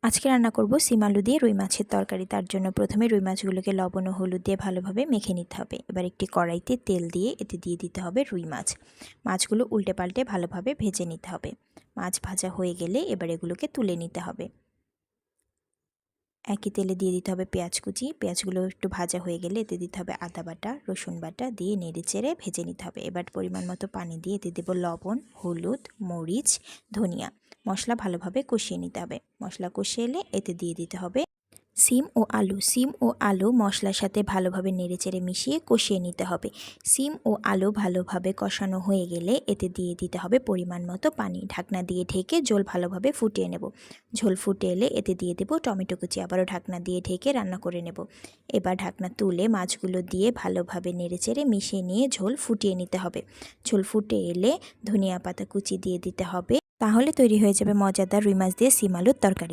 আজকে রান্না করব সিম আলু দিয়ে রুই মাছের তরকারি। তার জন্য প্রথমে রুই মাছগুলোকে লবণ ও হলুদ দিয়ে ভালোভাবে মেখে নিতে হবে। এবার একটি কড়াইতে তেল দিয়ে এতে দিয়ে দিতে হবে রুই মাছ। মাছগুলো উল্টে পাল্টে ভালোভাবে ভেজে নিতে হবে। মাছ ভাজা হয়ে গেলে এবার এগুলোকে তুলে নিতে হবে। একই তেলে দিয়ে দিতে হবে পেঁয়াজ কুচি। পেঁয়াজগুলো একটু ভাজা হয়ে গেলে এতে দিতে হবে আদা বাটা, রসুন বাটা দিয়ে নেড়েচেড়ে ভেজে নিতে হবে। এবার পরিমাণ মতো পানি দিয়ে এতে দেব লবণ, হলুদ, মরিচ, ধনিয়া। মশলা ভালোভাবে কষিয়ে নিতে হবে। মশলা কষিয়ে এলে এতে দিয়ে দিতে হবে সিম ও আলু মশলার সাথে ভালোভাবে নেড়েচেড়ে মিশিয়ে কষিয়ে নিতে হবে। সিম ও আলু ভালোভাবে কষানো হয়ে গেলে এতে দিয়ে দিতে হবে পরিমাণ মতো পানি। ঢাকনা দিয়ে ঢেকে ঝোল ভালোভাবে ফুটিয়ে নেব। ঝোল ফুটে এলে এতে দিয়ে দেব টমেটো কুচি। আবারও ঢাকনা দিয়ে ঢেকে রান্না করে নেব। এবার ঢাকনা তুলে মাছগুলো দিয়ে ভালোভাবে নেড়েচেড়ে মিশিয়ে নিয়ে ঝোল ফুটিয়ে নিতে হবে। ঝোল ফুটে এলে ধনিয়া পাতা কুচি দিয়ে দিতে হবে। তাহলে তৈরি হয়ে যাবে মজাদার রুই মাছ দিয়ে সিম আলুর তরকারি।